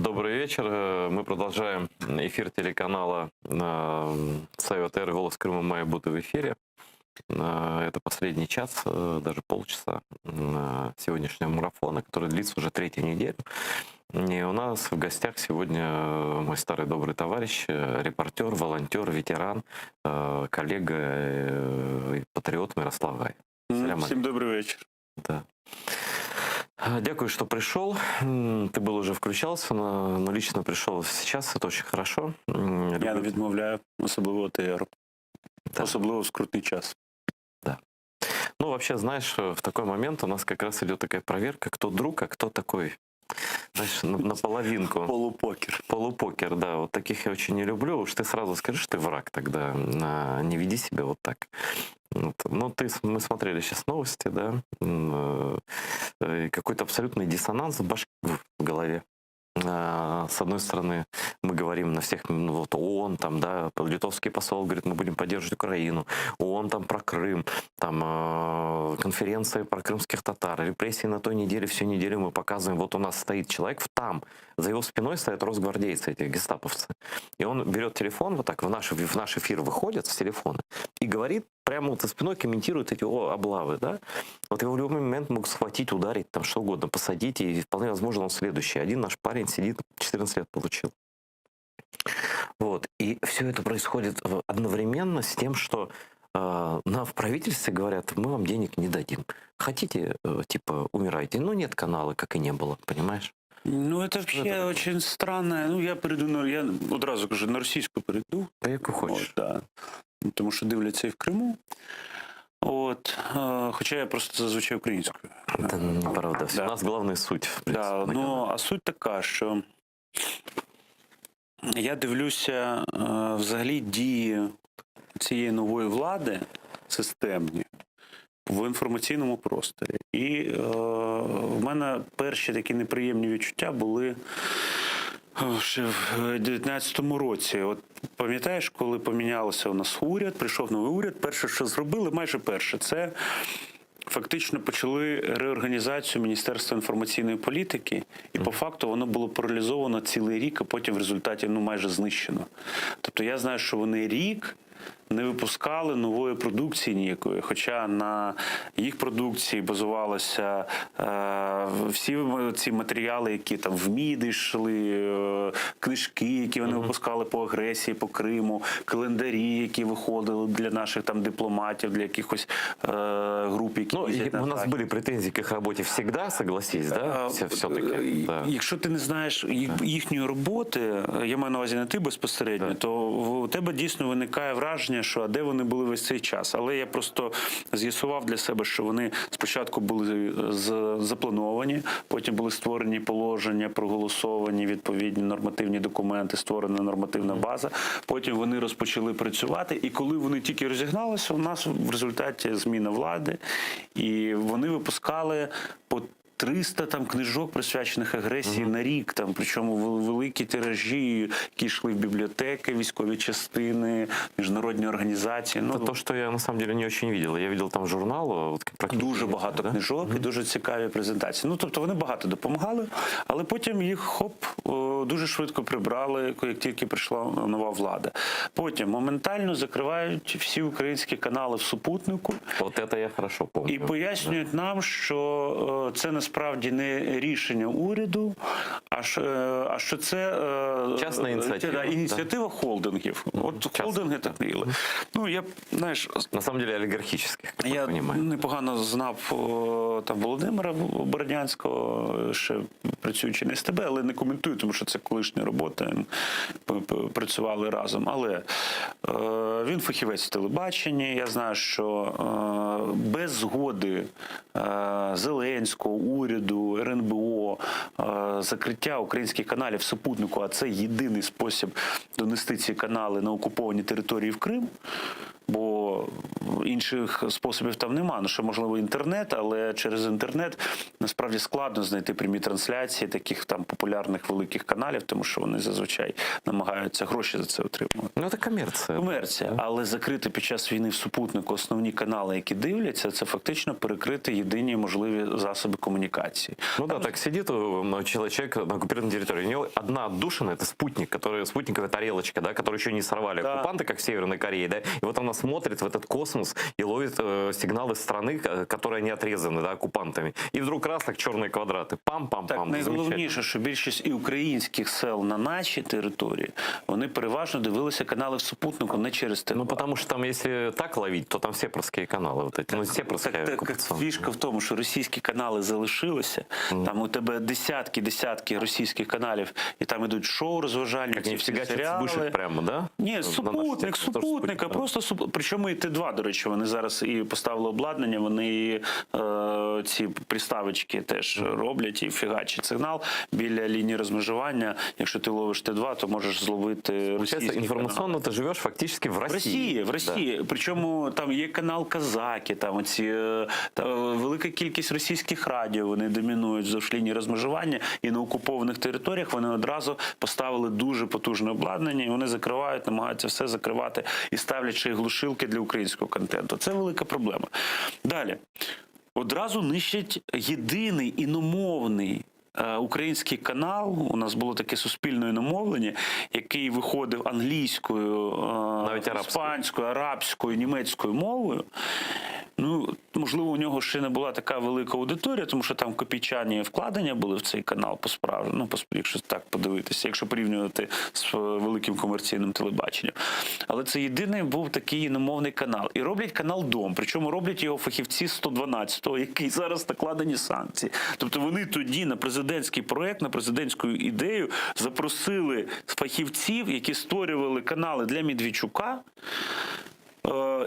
Добрый вечер. Мы продолжаем эфир телеканала Сайот Р. «Голос Крыма» мая будут в эфире. Это последний час, даже полчаса сегодняшнего марафона, который длится уже третью неделю. И у нас в гостях сегодня мой старый добрый товарищ, репортер, волонтер, ветеран, коллега и патриот Мирослав Гай. Всем добрый вечер. Да. Дякую, что пришел. Ты был уже включался, но лично пришел сейчас. Это очень хорошо. Я не відмовляю, особливо ТР. Да. Особливо в скрутный час. Да. Ну, вообще, знаешь, в такой момент у нас как раз идет такая проверка, кто друг, а кто такой, знаешь, наполовинку. Полупокер. Полупокер, да. Вот таких я очень не люблю. Уж ты сразу скажешь, ты враг тогда. Не веди себя вот так. Вот. Ну, мы смотрели сейчас новости, да, какой-то абсолютный диссонанс в голове. С одной стороны, мы говорим на всех, ну, вот ООН, там, да, литовский посол говорит, мы будем поддерживать Украину, ООН там про Крым, там конференция про крымских татар, репрессии на той неделе, всю неделю мы показываем, вот у нас стоит человек там, за его спиной стоят росгвардейцы, эти гестаповцы, и он берет телефон, вот так в наш эфир выходит с телефона и говорит, прямо вот за спиной комментирует эти облавы, да, вот его в любой момент могут схватить, ударить, там что угодно, посадить, и вполне возможно он следующий. Один наш парень сидит, 14 лет получил. Вот, и все это происходит одновременно с тем, что нам в правительстве говорят, мы вам денег не дадим. Хотите, типа, умирайте. Но нет канала, как и не было, понимаешь? Ну, это вообще очень странно. Ну, я перейду, я одразу кажу, на російську перейду. Та яку хочеш. От, да. Тому що дивляться і в Криму. От, хоча я просто зазвичай українською. Це неправда. Да. У нас головна суть. В принципі, Да, ну, а суть така, що я дивлюся взагалі дії цієї нової влади системні в інформаційному просторі. І в мене перші такі неприємні відчуття були ще в 19-му році. От пам'ятаєш, коли помінялося у нас уряд, прийшов новий уряд, перше, що зробили, майже перше, це фактично почали реорганізацію Міністерства інформаційної політики, і по факту воно було паралізовано цілий рік, а потім в результаті майже знищено. Тобто я знаю, що вони рік не випускали нової продукції ніякої, хоча на їх продукції базувалися всі ці матеріали, які там в МІД йшли, книжки, які вони випускали по агресії, по Криму, календарі, які виходили для наших там дипломатів, для якихось груп, які у нас були претензії к їх роботі завжди, согласись, да? Все-таки. Да. Якщо ти не знаєш їхньої роботи, я маю на увазі не ти безпосередньо, то у тебе дійсно виникає враження, що а де вони були весь цей час. Але я просто з'ясував для себе, що вони спочатку були заплановані, потім були створені положення, проголосовані відповідні нормативні документи, створена нормативна база, потім вони розпочали працювати, і коли вони тільки розігналися, у нас в результаті зміна влади, і вони випускали по 300 там книжок, присвячених агресії на рік, там, причому великі тиражі, які йшли в бібліотеки, військові частини, міжнародні організації. Ну, то, що я на самом деле не очень видел. Я видел там журнал. Дуже багато книжок і дуже цікаві презентації. Ну, тобто вони багато допомагали, але потім їх, дуже швидко прибрали, як тільки прийшла нова влада. Потім моментально закривають всі українські канали в супутнику. От це я хорошо пам'ятаю. І пояснюють нам, що це насправді не рішення уряду, а що це частна ініціатива. Ініціатива холдингів. От холдинги так мили. Ну, я, знаєш, на самом деле олігархічних, я непогано знав там Володимира Бородянського, ще працюючи на СТБ, але не коментую, тому що це колишня робота, працювали разом. Але він фахівець в телебаченні, я знаю, що без згоди Зеленського, уряду, РНБО, закриття українських каналів супутнику, а це єдиний спосіб донести ці канали на окуповані території в Крим, бо бо інших способів там нема. Ну, ще, можливо, інтернет, але через інтернет насправді складно знайти прямі трансляції таких там популярних великих каналів, тому що вони зазвичай намагаються гроші за це отримувати. Ну, это коммерция. Комерція, але закрити під час війни в супутнику основні канали, які дивляться, це фактично перекрити єдині можливі засоби комунікації. Ну да, так сидит человек на оккупированной территории. У него одна отдушина — это спутник, спутниковая тарелочка, да, которую еще не сорвали Да. оккупанты, как в Северной Корее, да, и вот она смотрит в этот космос и ловит сигналы страны, которые не отрезаны, да, оккупантами. И вдруг раз, так черные квадраты, пам-пам-пам. Так, найголовніше, що більшість і українських сел на нашій території, вони переважно дивилися канали в супутнику не через ТВ. Ну, потому что там, если так ловить, то там сепарские каналы вот эти, ну, сепарская Так, оккупационная. фішка в тому, що російські канали залишилися, там у тебе десятки російських каналів, і там ідуть шоу розважальні, Как ці не всі фигачат с вышек серіали. прямо, да? Ні, На супутник, наших тоже супутника, да. просто причому і Т2, до речі, вони зараз і поставили обладнання, вони і, ці приставочки теж роблять і фігачать сигнал біля лінії розмежування. Якщо ти ловиш Т2, то можеш зловити Получается, російський информационно канал. ты живешь фактически в России. В Росії. Причому там є канал Казаки, там оці велика кількість російських радіо, вони домінують вздовж лінії розмежування, і на окупованих територіях вони одразу поставили дуже потужне обладнання, і вони закривають, намагаються все закривати і ставлять ще й глушилки для українського контенту. Це велика проблема. Далі. Одразу нищать єдиний іномовний український канал. У нас було таке суспільне іномовлення, який виходив англійською, Навіть арабською. іспанською, арабською, німецькою мовою. Ну, можливо, у нього ще не була така велика аудиторія, тому що там копійчані вкладення були в цей канал по-справжньому, якщо так подивитися, якщо порівнювати з великим комерційним телебаченням. Але це єдиний був такий іномовний канал. І роблять канал «Дом», причому роблять його фахівці 112-го, який зараз накладені санкції. Тобто вони тоді на президентський проект, на президентську ідею запросили фахівців, які створювали канали для Медведчука,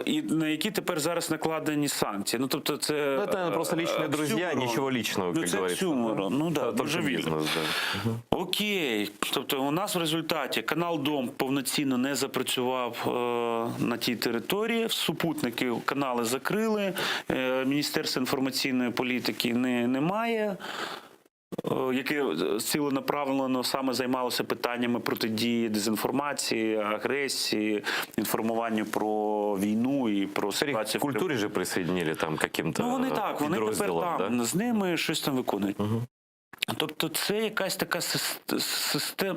і на які тепер зараз накладені санкції. Ну, тобто це... Ну, это просто личные друзья, оксюморон. ничего личного, Ну, как це говорится. оксюморон. Ну, да, Это только дуже вільно. бизнес, да. Окей. Тобто у нас в результаті канал «Дом» повноцінно не запрацював на тій території, супутники канали закрили, Міністерство інформаційної політики немає, яке ціленаправлено саме займалося питаннями протидії дезінформації, агресії, інформуванню про війну і про К ситуацію. культуре же присоединили там каким-то Ну вони так, вони тепер підрозділом, там да? з ними щось там виконують. Тобто це якась така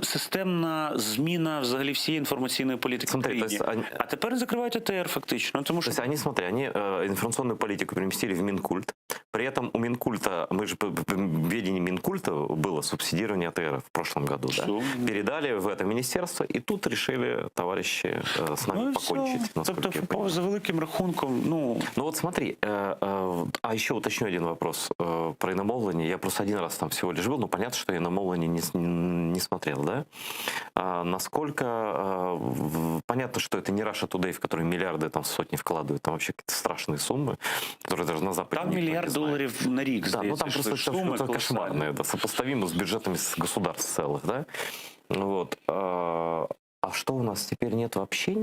системна зміна взагалі всієї інформаційної політики в Смотри, країні. то есть А тепер закривають АТР фактично, тому То що есть они, смотри, они информационную политику переместили в Минкульт. При этом у Минкульта, мы же в ведении Минкульта было субсидирование АТР в прошлом году, да? Что? Передали в это министерство, и тут решили товарищи с нами і покончить, все. насколько я Тобто, понимаю. за великим рахунком, ну, Ну вот смотри, а еще уточню один вопрос про иномовление. Я просто один раз там всего лишь был, но понятно, что я иномовление не смотрел, да? Насколько понятно, что это не Russia Today, в который миллиарды, там сотни вкладывают, там вообще какие-то страшные суммы, которые даже на Западе там никто не мільярд знает. доларів на рік, Да, здається, ну там йшли. просто Суми что-то колосальні. кошмарное, да, сопоставимо с бюджетами государств целых, да? Вот. А что у нас теперь нет вообще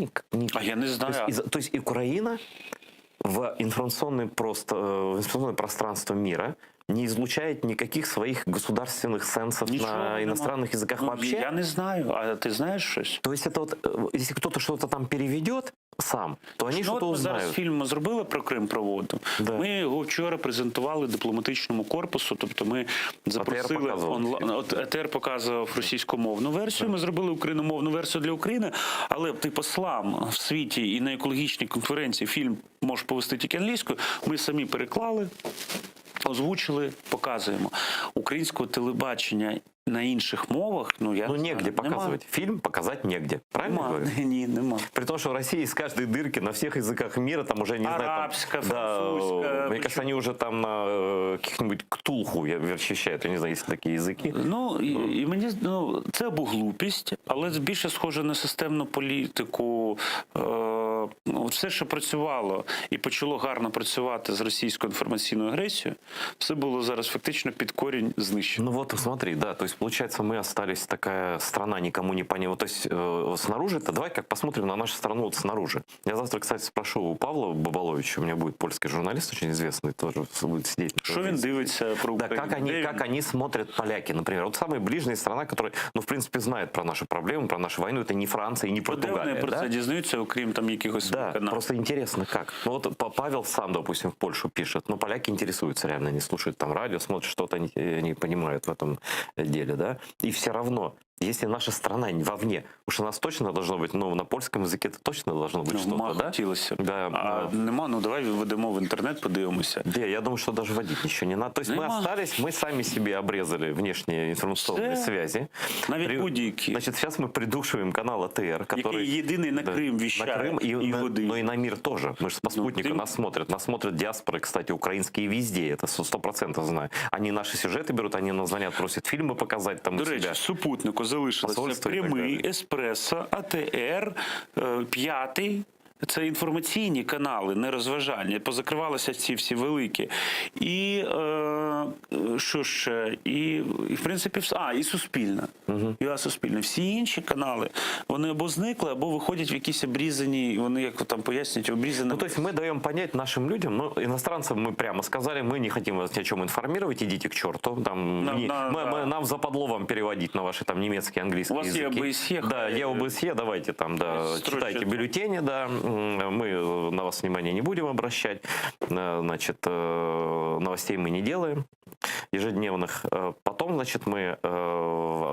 А я не знаю. То есть Украина в информационное пространство мира не излучает никаких своих государственных сенсов Нічого на нема. иностранных языках Ну, вообще? Я не знаю, а ти знаєш щось? То есть это вот, если кто-то что-то там переведет сам, то они Ну, что-то от ми зараз узнают. фільм зробили про Крим, проводимо. Да. Ми його вчора презентували дипломатичному корпусу, тобто ми запросили показував онлайн. От ЕТР показував російськомовну версію, ми зробили україномовну версію для України, але ти послам в світі і на екологічній конференції фільм можеш повести тільки англійською, ми самі переклали, озвучили, показуємо. Українського телебачення на інших мовах, ну я Ну, не негде знаю, нема. показывать. Фильм показать негде. Правильно Нема. говорю? Ні, нема. При том, что в России из каждой дырки на всех языках мира, там уже, не знаю, Арабская, там, да, французская, мне кажется, они уже там на каких-нибудь ктулху вычищают, я не знаю, есть такие языки. Ну, і мені, ну, це або глупість, але більше схоже на системну політику все, що працювало і почало гарно працювати з російською інформаційною агресією, все було зараз фактично під корінь знищено. Ну вот смотри, да, то есть получается мы остались такая страна никому не понятна. То есть снаружи-то, давай как посмотрим на нашу страну вот снаружи. Я завтра, кстати, спрошу у Павла Бабаловича, у меня будет польский журналист очень известный, тоже будет сидеть. Що він дивиться про Да, Україну? как они смотрят поляки, например. Вот самая ближняя страна, которая, ну, в принципе, знает про наши проблемы, про нашу войну, это не Франция и не Де вони Португалия. про Да? це дізнаються, окрім там якихось Да, каналів? просто интересно как. Ну вот Павел сам, допустим, в Польшу пишет, но поляки интересуются реально, они слушают там радио, смотрят, что-то они понимают в этом деле, да. И все равно, если наша страна вовне, уж у нас точно должно быть, ну, на польском языке это точно должно быть что-то, да? Хотілося б. Да, А нема, ну давай введемо в інтернет, подивимося. Да, я думаю, что даже вводить ничего не надо. То есть мы Нема. остались, мы сами себе обрезали внешние информационные Все. связи. Навіть будь-які. Значит, сейчас мы придушиваем канал АТР, который... Який єдиний на Да, Крим на віщає Крым і на, годин. но и на мир тоже. Мы же по спутнику ты- нас смотрят. Нас смотрят диаспоры, кстати, украинские везде. Это 100% знаю. Они наши сюжеты берут, они нас звонят, просят фильмы показать там у До себя. речі, супутнику залишилося Посольство і так прямий, далі. еспресо, АТР, п'ятий. Це інформаційні канали, не розважальні. Позакривалися ці всі великі. І що ще? І в принципі, і Суспільна. І Суспільна. Всі інші канали, вони або зникли, або виходять в якісь обрізані, вони, як там пояснюють, обрізані. Ну, то есть мы даем понять нашим людям, ну, иностранцам мы прямо сказали, мы не хотим вас ни о чем информировать, идите к черту. Там, нам западло вам переводить на ваши там немецкие, английские У вас є языки. ОБСЕ, Да, я ОБСЕ, давайте там, да, Строчат. читайте бюллетени, да, мы на вас внимания не будем обращать, значит, новостей мы не делаем ежедневных. Потом, значит, мы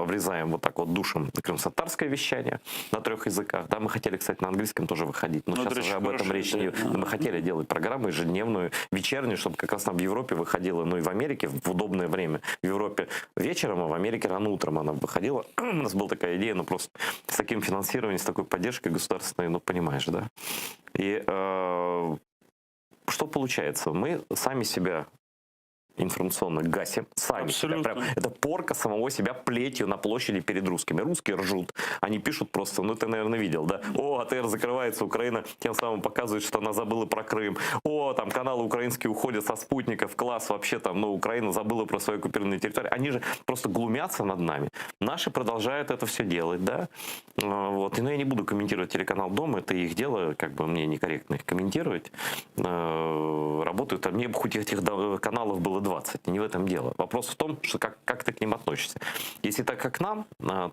врезаем вот так вот душем крымско-татарское вещание на 3 языках. Да, мы хотели, кстати, на английском тоже выходить, но Ну, сейчас до речі, уже об этом хороша речь не... ідея. Мы хотели делать программу ежедневную, вечернюю, чтобы как раз там в Европе выходила, ну и в Америке в удобное время. В Европе вечером, а в Америке рано утром она выходила. У нас была такая идея, ну просто с таким финансированием, с такой поддержкой государственной, ну понимаешь, да. И что получается? Мы сами себя информационно гасим сами. Абсолютно. Это порка самого себя плетью на площади перед русскими. Русские ржут. Они пишут просто, ну ты, наверное, видел, да? О, АТР закрывается, Украина тем самым показывает, что она забыла про Крым. О, там каналы украинские уходят со спутников, класс, вообще там, ну, Украина забыла про свою оккупированную территорию. Они же просто глумятся над нами. Наши продолжают это все делать, да? Вот. Но я не буду комментировать телеканал «Дом», это их дело, как бы мне некорректно их комментировать. Работают, а мне бы хоть этих каналов было 20, не в этом дело. Вопрос в том, что как ты к ним относишься. Если так, как нам,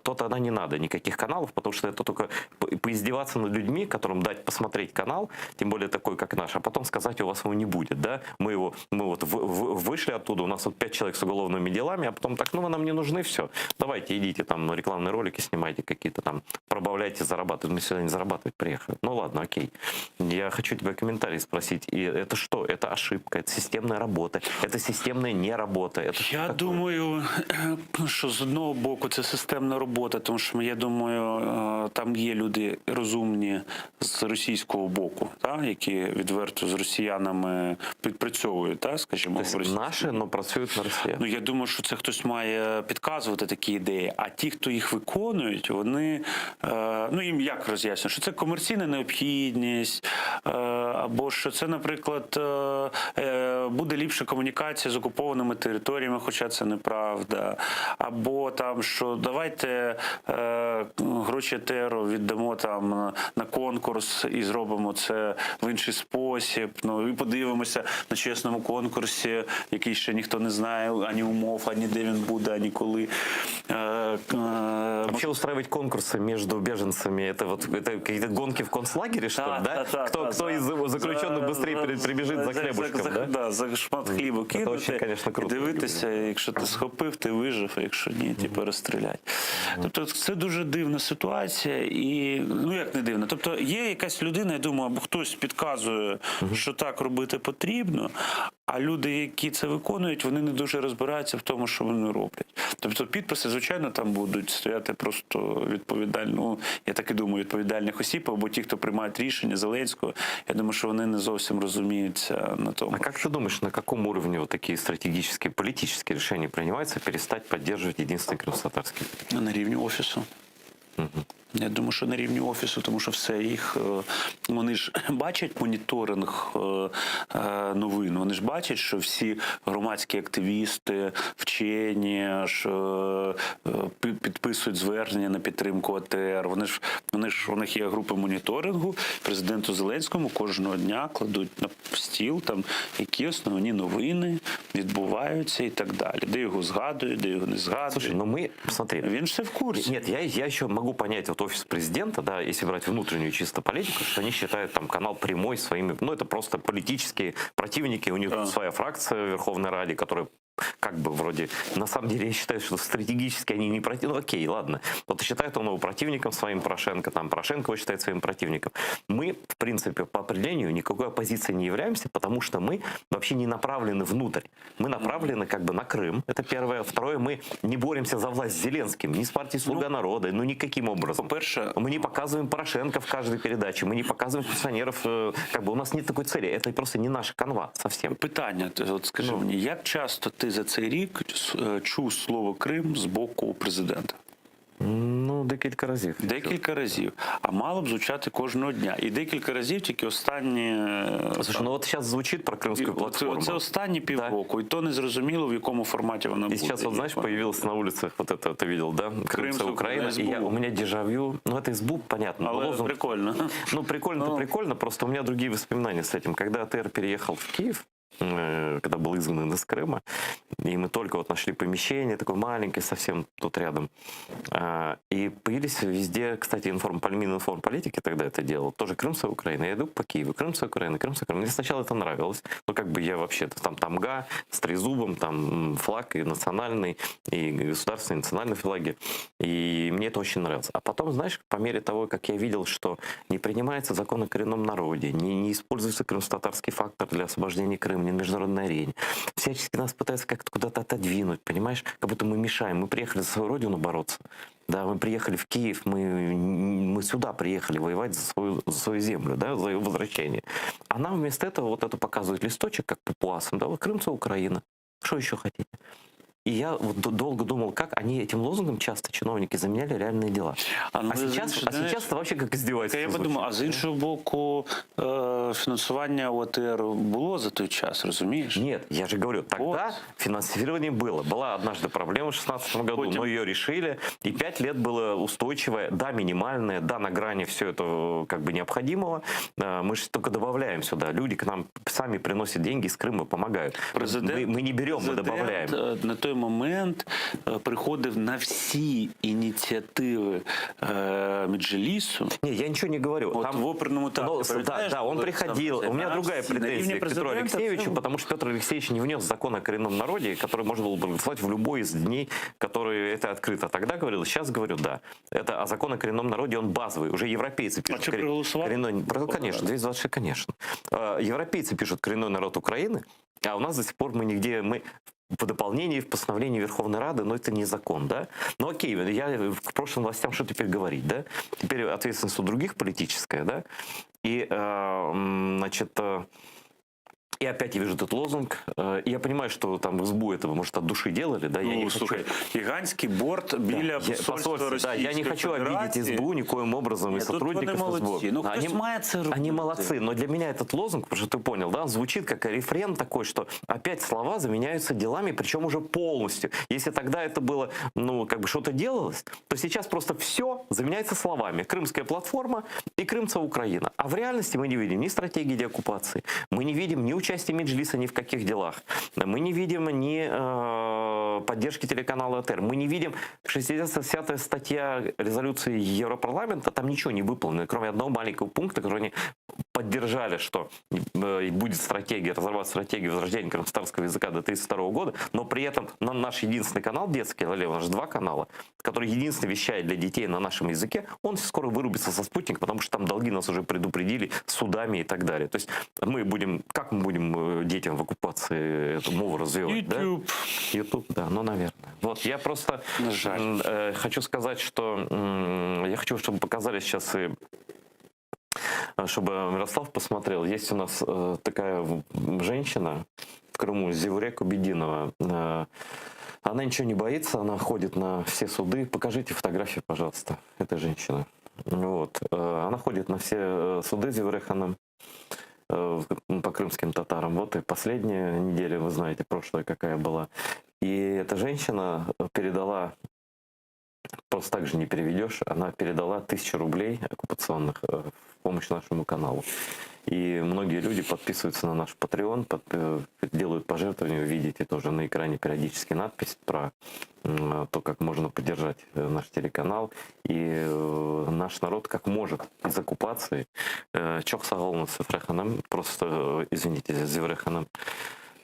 то тогда не надо никаких каналов, потому что это только поиздеваться над людьми, которым дать посмотреть канал, тем более такой, как наш, а потом сказать, у вас его не будет, да? Мы вот вышли оттуда, у нас вот 5 человек с уголовными делами, а потом так, ну вы нам не нужны, все. Давайте идите там рекламные ролики снимайте какие-то там, пробавляйте, зарабатывать. Мы сюда не зарабатывать приехали. Ну ладно, окей. Я хочу тебя комментарий спросить. И это что? Это ошибка, это системная работа, это системная не работа. Это Я думаю, що з одного боку це системна робота, тому що я думаю, там є люди розумні з російського боку, які відверто з росіянами підпрацьовують, скажімо, в Росії. Наші, але працюють на Росію. Ну, я думаю, що це хтось має підказувати такі ідеї, а ті, хто їх виконують, вони, ну, їм як роз'яснюють, що це комерційна необхідність, або що це, наприклад, буде ліпша комунікація з окупованими територіями, хоча це неправда, або там, що давайте гроші ТРО віддамо там на конкурс і зробимо це в інший спосіб, ну, і подивимося на чесному конкурсі, який ще ніхто не знає, ані умов, ані де він буде, ані коли. Вообще устраивать конкурсы между беженцами, это какие-то гонки в концлагере, что ли, да? Кто из заключенных быстрее прибежит за хлебушком, да? Да, за шмат хлібу кинути, очень, конечно, круто. і дивитися, якщо ти схопив, ти вижив, а якщо ні, типу розстрілять. Тобто це дуже дивна ситуація, і, ну як не дивна, тобто є якась людина, я думаю, або хтось підказує, що так робити потрібно, а люди, які це виконують, вони не дуже розбираються в тому, що вони роблять. Тобто підписи, звичайно, там будуть стояти просто відповідально, ну, я так і думаю, відповідальних осіб, або ті, хто приймають рішення Зеленського, я думаю, що вони не зовсім розуміються на тому. А как ты думаешь, на каком уровне вот такие стратегические, политические решения принимаются перестать поддерживать единственный крымско-татарский? На рівні офісу. Я думаю, що на рівні офісу, тому що все їх, вони ж бачать моніторинг новин, вони ж бачать, що всі громадські активісти, вчені ж підписують звернення на підтримку АТР. У них є групи моніторингу. Президенту Зеленському кожного дня кладуть на стіл там які основні новини відбуваються і так далі. Де його згадують, де його не згадують. Слушай, ну мы, смотри. Він все в курсі. Нет, я еще могу понять вот офис президента, да, если брать внутреннюю чисто политику, что они считают там канал прямой своими, ну это просто политические противники, у них своя фракция в Верховной Раде, которая как бы вроде, на самом деле я считаю, что стратегически они не противники, ну окей, ладно, вот считает он его противником своим Порошенко, там Порошенко его считает своим противником. Мы, в принципе, по определению никакой оппозицией не являемся, потому что мы вообще не направлены внутрь. Мы направлены как бы на Крым, это первое. Второе, мы не боремся за власть с Зеленским, ни с партией «Слуга народа», ну никаким образом. Мы не показываем Порошенко в каждой передаче, мы не показываем пенсионеров, как бы у нас нет такой цели, это просто не наша канва совсем. Питання, от скажи мені, як часто ти за цей рік чув слово Крим з боку президента? Ну, декілька разів. Декілька разів. А мало б звучати кожного дня. І декілька разів тільки останні... Слушай, ну вот сейчас звучит про крымскую платформу. Це останні півроку. І то не зрозуміло, в якому форматі вона буде. И сейчас, вот знаешь, появилась на улицах, вот это ты видел, да? Крымская Украина. И у меня дежавю. Ну, это СБУ, понятно. Але лозунг. прикольно. Ну, прикольно-то прикольно, просто у меня другие воспоминания с этим. Когда АТР переехал в Киев, когда был изгнан из Крыма, и мы только вот нашли помещение, такое маленькое совсем тут рядом, и появились везде, кстати, Мининформполитики тогда это делал, тоже Крымская Украина. Я иду по Киеву, Крымская Украина, Крымская Украина. Мне сначала это нравилось, ну как бы я вообще-то там тамга с трезубом, там флаг и национальный, и государственный, и национальный флаги, и мне это очень нравилось. А потом, знаешь, по мере того, как я видел, что не принимается закон о коренном народе, не используется крымско-татарский фактор для освобождения Крыма, на международной арене. Всячески нас пытаются как-то куда-то отодвинуть, понимаешь? Как будто мы мешаем. Мы приехали за свою родину бороться. Да, мы приехали в Киев, мы сюда приехали воевать за свою землю, да, за ее возвращение. А нам вместо этого вот это показывают листочек, как папуасам, да, вот Крымская Украина. Что еще хотите? И я вот долго думал, как они этим лозунгом часто, чиновники, заменяли реальные дела. А сейчас это вообще как издевательство. Я подумав, а з іншого боку, фінансування ОТР було за той час, розумієш? Нет, я же говорю, тогда финансирование было. Была однажды проблема в 2016 году, но ее решили. И 5 лет было устойчивое, да, минимальное, да, на грани все это как бы необходимого. Мы же только добавляем сюда. Люди к нам сами приносят деньги из Крыма, помогают. Мы не берем, мы добавляем. На той момент приходив на всі ініціативи Меджлісу. Не, я ничего не говорю. Вот там, в оперном театре. Да, он приходил. У меня другая претензия к Петру Алексеевичу, потому что Петр Алексеевич не внес закон о коренном народе, который можно было бы голосовать в любой из дней, которые это открыто. Тогда говорил, сейчас говорю, да. Это, а закон о коренном народе, он базовый. Уже европейцы пишут. А что, проголосовал? Конечно, 226, конечно. Европейцы пишут коренной народ Украины, а у нас до сих пор мы нигде... по дополнению в постановлении Верховной Рады, но это не закон, да? Ну окей, я к прошлым властям что теперь говорить, да? Теперь ответственность у других политическая, да? И, значит, и опять я вижу этот лозунг. И я понимаю, что там в СБУ этого, может, от души делали, да? Я не слушай, гігантський борт біля посольства Російської я не хочу обидеть СБУ никоим образом и сотрудников СБУ. Ну, хтось має це робити. Они молодцы, но для меня этот лозунг, потому что ты понял, да, он звучит как рефрен такой, что опять слова заменяются делами, причем уже полностью. Если тогда это было, ну, как бы что-то делалось, то сейчас просто все заменяется словами. Крымская платформа и Крымская Украина. А в реальности мы не видим ни стратегии деоккупации, мы не видим ни участия Меджлиса ни в каких делах, мы не видим ни поддержки телеканала АТР, мы не видим 60-я статья резолюции Европарламента, там ничего не выполнено, кроме одного маленького пункта, который они поддержали, что будет стратегия, разрабатывать стратегию возрождения крымстатарского языка до 1932 года, но при этом наш единственный канал детский, у нас же 2 канала, который единственный вещает для детей на нашем языке, он скоро вырубится со спутника, потому что там долги нас уже предупредили судами и так далее. То есть мы будем, как мы будем детям в оккупации эту мову развивать? YouTube. Да? YouTube, да, ну, наверное. Вот, я просто хочу сказать, что я хочу, чтобы показали сейчас и чтобы Мирослав посмотрел. Есть у нас такая женщина в Крыму, Зевуре Кубединова. Она ничего не боится, она ходит на все суды. Покажите фотографию, пожалуйста, этой женщины. Вот. Она ходит на все суды с Зевреханом по крымским татарам. Вот и последняя неделя, вы знаете, прошлая какая была. И эта женщина передала, просто так же не переведешь, она передала 1000 рублей оккупационных в помощь нашему каналу. И многие люди подписываются на наш Patreon, делают пожертвования, вы видите тоже на экране периодически надпись про то, как можно поддержать наш телеканал. И наш народ как может из оккупации. Чок сағалыңыз Зевреханым, просто извините, Зевреханым,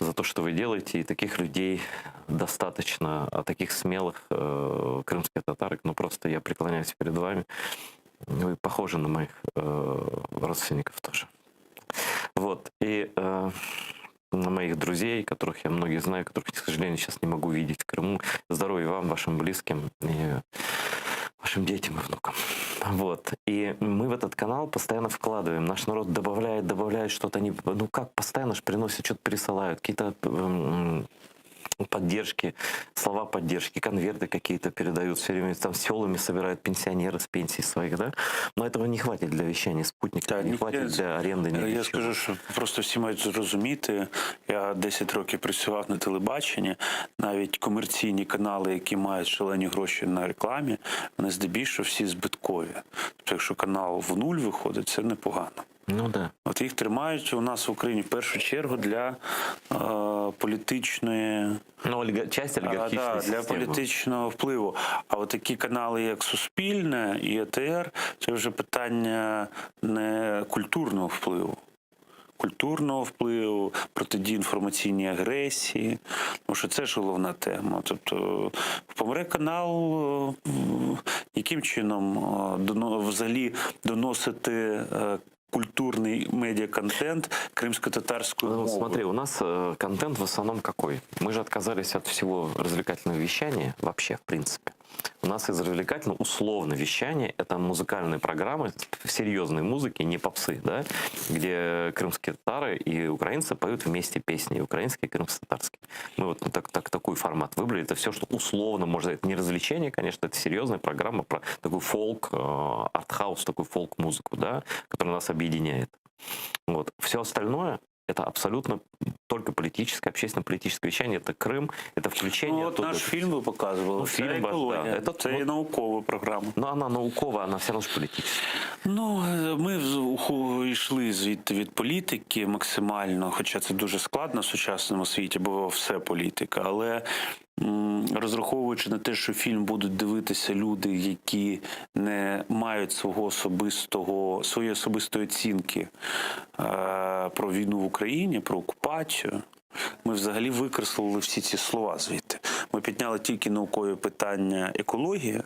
за то, что вы делаете. И таких людей достаточно, а таких смелых крымских татарок, ну просто я преклоняюсь перед вами. Вы похожи на моих родственников тоже. Вот. И на моих друзей, которых я многих знаю, которых, к сожалению, сейчас не могу видеть в Крыму. Здоровья вам, вашим близким и вашим детям и внукам. Вот. И мы в этот канал постоянно вкладываем. Наш народ добавляет что-то. Они, ну как, постоянно же приносят, что-то пересылают. Какие-то поддержки, слова поддержки, конверты какие-то передают все время, там селами собирают пенсионеры с пенсий своих, да? Но этого не хватит для вещания спутника, не хватит для оренди. Я скажу, що просто всі мають зрозуміти, я 10 років працював на телебаченні, навіть комерційні канали, які мають шалені гроші на рекламі, вони здебільшого всі збиткові. Тобто, якщо канал в нуль виходить, це непогано. Ну да. От їх тримають у нас в Україні в першу чергу для політичної... Ну, часть олігархічної для системи. політичного впливу. А от такі канали, як Суспільне і ЕТР, це вже питання не культурного впливу, протидії інформаційній агресії, тому що це ж головна тема. Тобто помре канал, яким чином взагалі доносити культурный медиаконтент крымско-татарскую мову. Смотри, у нас контент в основном какой? Мы же отказались от всего развлекательного вещания вообще, в принципе. У нас из развлекательного условно вещания это музыкальные программы, серьезной музыки, не попсы, да, где крымские татары и украинцы поют вместе песни, украинские и крымско-татарские. Мы вот такой формат выбрали. Это все, что условно, можно это не развлечение, конечно, это серьезная программа про такой фолк, артхаус, такую фолк-музыку, да, которая нас объединяет. Вот. Все остальное это абсолютно только политическое, общественно-политическое вещание. Это Крым, это включение... Ну, от наш фільм ви показували, це фільм, екологія, да, це і наукова програма. Но она наукова, она все равно ж політична. Ну, ми йшли звідти від політики максимально, хоча це дуже складно в сучасному світі, бо все політика, але розраховуючи на те, що фільм будуть дивитися люди, які не мають своєї особистої оцінки про війну в Україні, про окупацію, ми взагалі викреслили всі ці слова звідти. Ми підняли тільки наукові питання екології,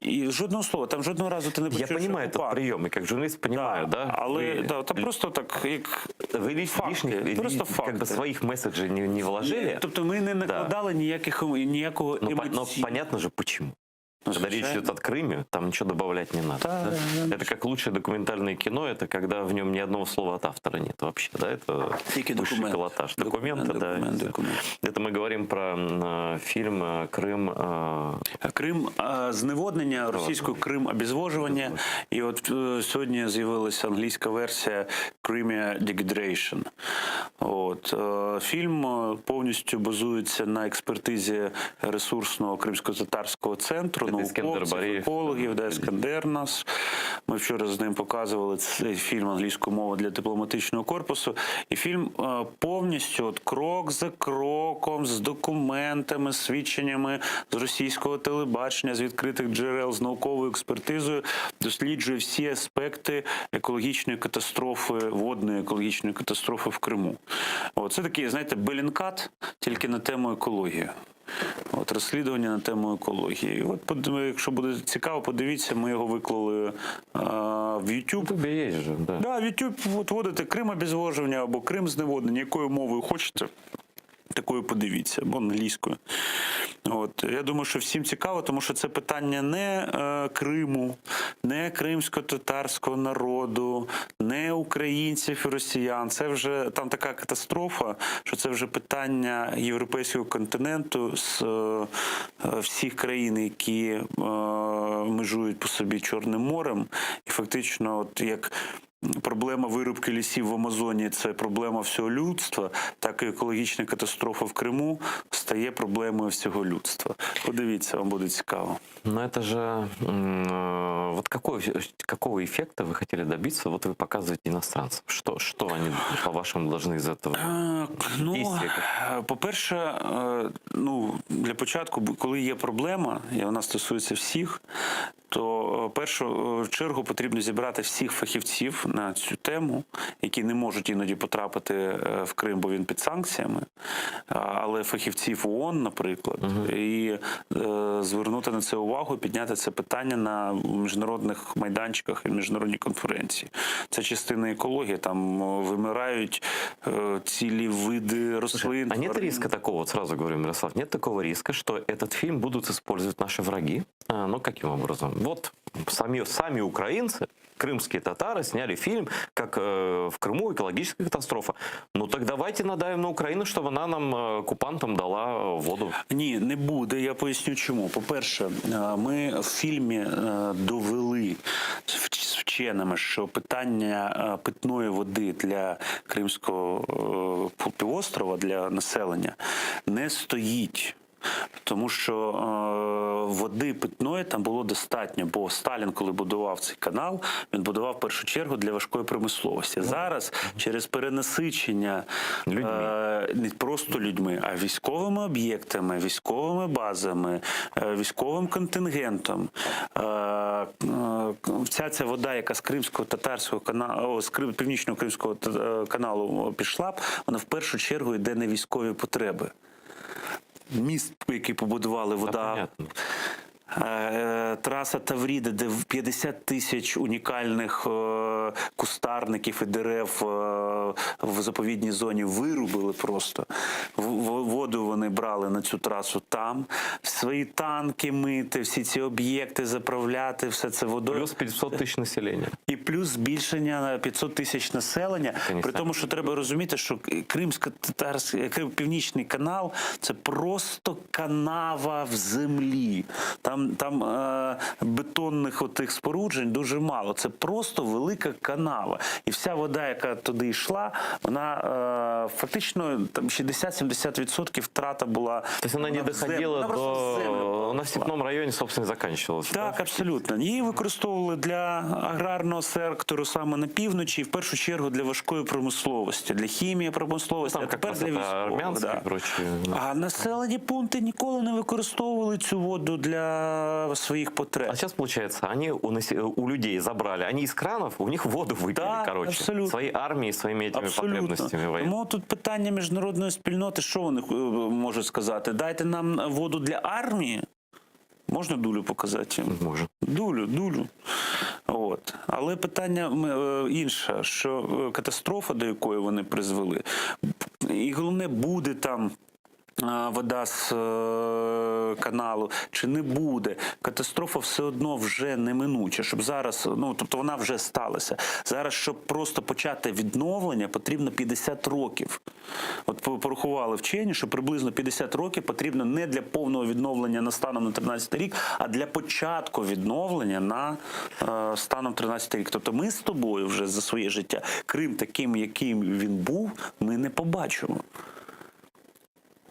и жодного слова, там жодного разу ти не почуєш. Я понимаю этот прием, и как журналист понимаю, да? Але там просто так, як вы факти, просто факти. как бы своих месседжей не вложили. Тобто ми не накладали ніякого Но понятно же почему. Когда речь идет о Крыме, там ничего добавлять не надо. Да, да? да. Это как лучшее документальное кино, это когда в нем ни одного слова от автора нет вообще. Да? Это высший пилотаж. Документы, да. Это мы говорим про фильм «Крым». Крим зневоднення, російською Крим обезвожування. І от сьогодні з'явилася англійська версія Crimea Degradation. От. Фільм повністю базується на експертизі ресурсного кримсько-татарського центру, науковців, екологів, Ескандер нас. Ми вчора з ним показували цей фільм англійською мовою для дипломатичного корпусу. І фільм повністю от, крок за кроком, з документами, свідченнями з російського телебачення, з відкритих джерел, з науковою експертизою досліджує всі аспекти екологічної катастрофи, водної екологічної катастрофи в Криму. От, це такий, знаєте, белінкат тільки на тему екології. От, розслідування на тему екології. От, якщо буде цікаво, подивіться, ми його виклали в YouTube. Тобі є же, да. Да, в YouTube от, вводите Крим обезвожування або Крим зневоднення, якою мовою хочете, такою подивіться, або англійською. От, я думаю, що всім цікаво, тому що це питання не Криму, не кримсько-татарського народу, не українців і росіян. Це вже там така катастрофа, що це вже питання європейського континенту з всіх країн, які межують по собі Чорним морем, і фактично, от як проблема вирубки лісів в Амазоні – це проблема всього людства, так і екологічна катастрофа в Криму стає проблемою всього людства. Подивіться, вам буде цікаво. Но это же вот какого эффекта вы хотели добиться? Вот вы показываете иностранцам. Что они, по-вашему, должны из этого действия? По-перше, для початку, коли є проблема, і вона стосується всіх, то в першу чергу потрібно зібрати всіх фахівців на цю тему, які не можуть іноді потрапити в Крим, бо він під санкціями, але фахівців ООН, наприклад, і звернути на це увагу, підняти це питання на міжнародних майданчиках і міжнародній конференції. Це частина екології, там вимирають цілі види рослин. А нет риска такого, вот сразу говорю, Мирослав, нет такого риска, что этот фильм будут использовать наши враги? Ну, каким образом? Вот сами украинцы, крымские татары, сняли фильм, как в Крыму экологическая катастрофа. Ну так давайте надавим на Украину, чтобы она нам, оккупантам, дала воду. Ні, не буде. Я поясню чому. По-перше, ми в фільмі довели з вченими, що питання питної води для Кримського півострова, для населення, не стоїть. Тому що води питної там було достатньо, бо Сталін, коли будував цей канал, він будував в першу чергу для важкої промисловості. Зараз через перенасичення не просто людьми, а військовими об'єктами, військовими базами, військовим контингентом, вся ця вода, яка з Кримського татарського каналу, з Північного Кримського каналу пішла, вона в першу чергу йде на військові потреби. Міст, який побудували, вода, траса Тавріда, де 50 тисяч унікальних кустарників і дерев в заповідній зоні вирубили просто. Воду вони брали на цю трасу там. Свої танки мити, всі ці об'єкти заправляти, все це водою. Плюс 500 тисяч населення. І плюс збільшення на 500 тисяч населення. При тому, що треба розуміти, що Північний канал – це просто канава в землі. Там бетонних отих споруджень дуже мало. Це просто велика канава. І вся вода, яка туди йшла, вона фактично там 60-70% втрата була. Тобто вона не доходила до... На степному районі, собственно, закінчилася. Так, абсолютно. Її використовували для аграрного сектору саме на півночі, і в першу чергу для важкої промисловості, для хімії промисловості, а тепер для військових. Да. А населені пункти ніколи не використовували цю воду для своих потреб. А сейчас, получается, они у людей забрали, они из кранов, у них воду выпили, так, короче, абсолютно. Своей армией, своими этими потребностями военными. Тому тут питання міжнародної спільноти, що вони можуть сказати? Дайте нам воду для армії? Можна дулю показати? Можна. Дулю. От. Але питання інше, що катастрофа, до якої вони призвели, і головне, буде там вода з каналу, чи не буде. Катастрофа все одно вже неминуча, щоб зараз, тобто вона вже сталася. Зараз, щоб просто почати відновлення, потрібно 50 років. От порахували вчені, що приблизно 50 років потрібно не для повного відновлення на станом на 13 рік, а для початку відновлення на станом 13 рік. Тобто ми з тобою вже за своє життя Крим таким, яким він був, ми не побачимо.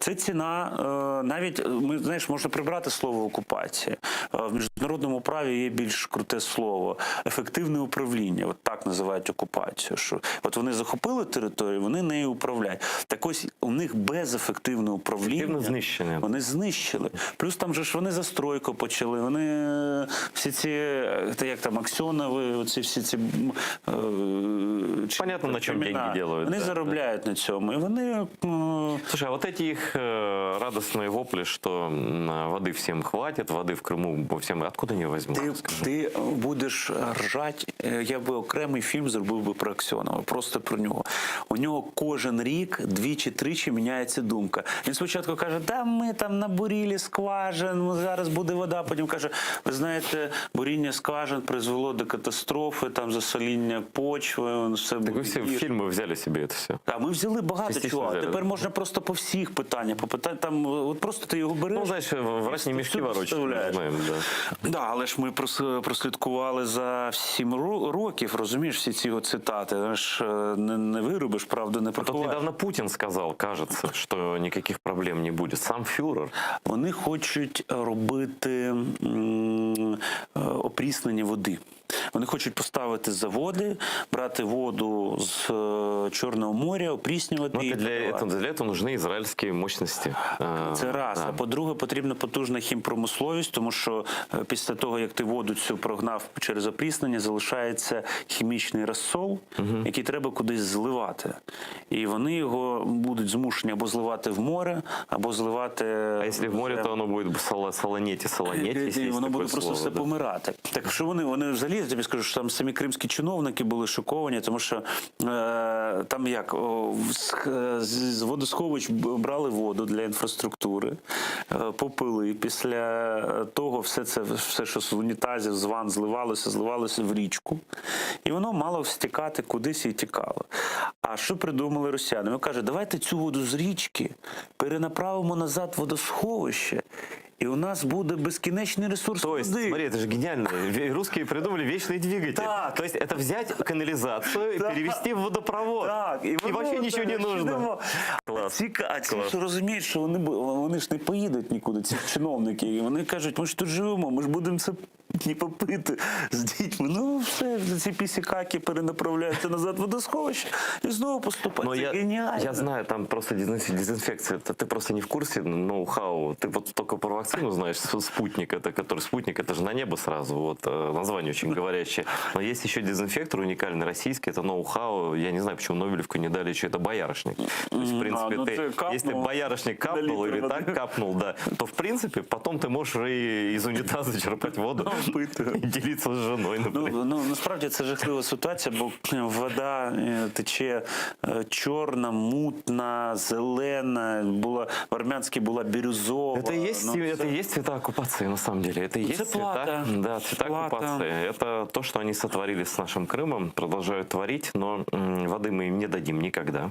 Це ціна, навіть, можна прибрати слово окупація. В міжнародному праві є більш круте слово – ефективне управління. От так називають окупацію. Що от вони захопили територію, вони нею управляють. Так ось у них безефективне управління. Вони знищили. Плюс там же ж вони застройку почали, вони всі ці, як там, Аксьонови, оці всі ці... Понятно, на чому деньги делают. Вони заробляють на цьому. І вони... Слушай, а вот эти их радостные вопли, что воды всем хватит, воды в Крыму всем, откуда они возьмут? Ти будеш ржать, я би окремий фільм зробив би про Аксьонова, просто про нього. У нього кожен рік двічі-тричі міняється думка. Він спочатку каже, да ми там набурили скважин, зараз буде вода, потім каже, ви знаєте, буріння скважин призвело до катастрофи, там засоління почви, все. Так ви всі в фільми взяли собі це все. А ми взяли багато чого. Тепер можна просто по всіх питаннях питання по питанню. Там от просто ти його береш. Ну, знаешь, врать не мешки ворочать, мы вставляєш. знаем, да. Да, але ж ми прослідкували за 7 років, розумієш, всі ці його цитати. Знаєш, не виробиш, правду не А тут приховаєш. недавно Путин сказал, кажется, что никаких проблем не будет. Сам фюрер. Вони хочуть робити опріснення води. Вони хочуть поставити заводи, брати воду з Чорного моря, опріснювати. Но і для продавати. этого нужны израильские мощности. Це раз. Да. А по-друге, потрібна потужна хімпромисловість, тому що після того, як ти воду цю прогнав через опріснення, залишається хімічний розсол, який треба кудись зливати. І вони його будуть змушені або зливати в море, або зливати... А если в море, то оно будет солонеть, если І есть воно такое буде просто слово, все да. помирати. Так що вони взагалі, я тобі скажу, що там самі кримські чиновники були шоковані, тому що там як, з водосховищ брали воду для інфраструктури, попили. Після того все, що з унітазів, з ванн зливалося в річку. І воно мало стікати кудись і тікало. А що придумали росіяни? Вони кажуть, давайте цю воду з річки перенаправимо назад в водосховище, и у нас будет бесконечный ресурс То есть, воды. смотри, это же гениально. Русские придумали вечный двигатель. Так. То есть это взять канализацию и Так. перевести в водопровод. Так, И вообще ничего не нужно. Клас. А ці Клас. що розуміють, що вони ж не поїдуть нікуди, ці чиновники. І вони кажуть, ми ж тут живемо, ми ж будемо це не попити з дітьми. Ну все, ці пісікаки перенаправляються назад в водосховище і знову поступають. Но Це геніально. я знаю, там просто дезинфекция. Ты просто не в курсе ноу-хау. Ты вот только про вакцину знаешь, спутник, спутник, это же на небо сразу. Вот название очень говорящее. Но есть еще дезинфектор уникальный российский, это ноу-хау. Я не знаю, почему Нобелевку не дали, что это боярышник. То есть, в принципе, ну ты капнул, если боярышник капнул литр или воды. так капнул, да, то в принципе потом ты можешь и из унитаза черпать воду и делиться с женой, например. Ну, насправді це жахлива ситуація, бо вода тече чорна, мутна, зелена, в Армянській була бірюзова. Это и есть, это и есть цвета оккупации, на самом деле. Это и Ну, есть это цвета, плата. да, цвета Плата. оккупации. Это то, что они сотворили с нашим Крымом, продолжают творить, но воды мы им не дадим никогда.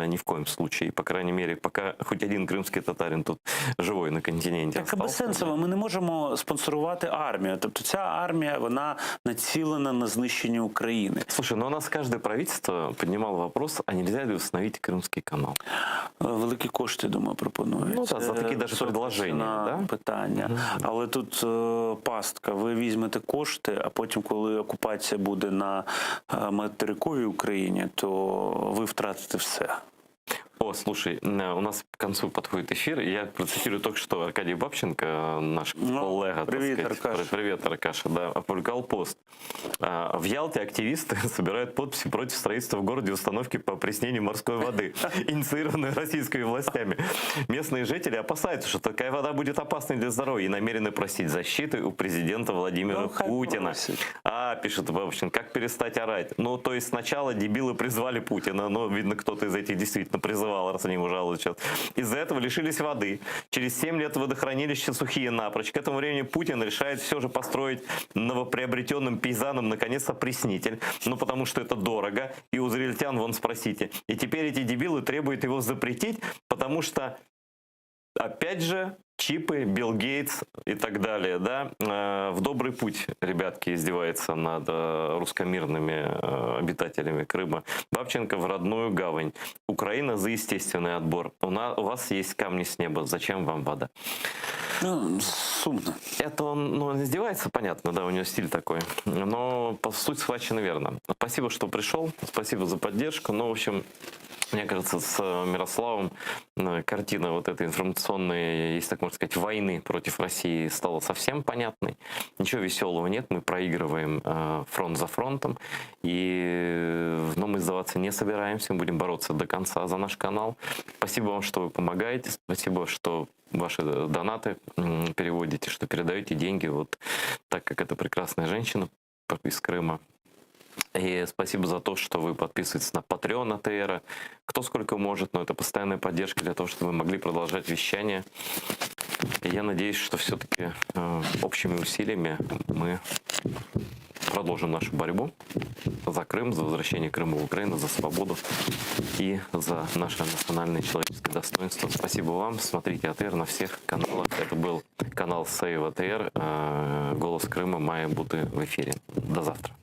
Ни в коем случае. По крайней мере, пока хоть один крымский татарин тут живой на континенте Так, а остался. безсенсово, ми не можемо спонсорувати армію. Тобто ця армія, вона націлена на знищення України. Слушай, ну у нас каждое правительство поднимало вопрос, а нельзя ли установить Крымский канал? Великі кошти, думаю, пропонують. Ну, так, за такі даже Це предложення, да? питання. Але тут пастка. Ви візьмете кошти, а потім, коли окупація буде на материковій Україні, то ви втратите все. О, слушай, у нас к концу подходит эфир. Я процитирую только что Аркадий Бабченко, наш коллега. Привет, так сказать. Аркаша. Привет, Аркаша, да, опубликовал пост. В Ялте активисты собирают подписи против строительства в городе установки по опреснению морской воды, инициированной российскими властями. Местные жители опасаются, что такая вода будет опасной для здоровья и намерены просить защиты у президента Владимира Путина. Пишет Бабченко, как перестать орать? Ну, то есть сначала дебилы призвали Путина, но, видно, кто-то из этих действительно призывал, раз они ему жалуются сейчас. Из-за этого лишились воды. Через 7 лет водохранилища сухие напрочь. К этому времени Путин решает все же построить новоприобретенным пейзанам наконец опреснитель. Ну, потому что это дорого. И у израильтян, вон, спросите. И теперь эти дебилы требуют его запретить, потому что, опять же, чипы, Билл Гейтс и так далее, да, в добрый путь, ребятки, издевается над русскомирными обитателями Крыма. Бабченко в родную гавань. Украина за естественный отбор. У вас есть камни с неба. Зачем вам вода? Ну, сумно. Это он издевается, понятно, да, у него стиль такой. Но по сути схвачено верно. Спасибо, что пришел. Спасибо за поддержку. Ну, в общем, мне кажется, с Мирославом картина вот этой информационной, если так можно сказать, войны против России стала совсем понятной. Ничего веселого нет, мы проигрываем фронт за фронтом. Но мы сдаваться не собираемся, мы будем бороться до конца за наш канал. Спасибо вам, что вы помогаете. Спасибо, что ваши донаты переводите, что передаете деньги, вот так как эта прекрасная женщина из Крыма. И спасибо за то, что вы подписываетесь на Patreon АТР. Кто сколько может, но это постоянная поддержка для того, чтобы мы могли продолжать вещание. И я надеюсь, что все-таки общими усилиями мы продолжим нашу борьбу за Крым, за возвращение Крыма в Украину, за свободу и за наше национальное человеческое достоинство. Спасибо вам. Смотрите АТР на всех каналах. Это был канал Save АТР. Голос Крыма, Майя Буты в эфире. До завтра.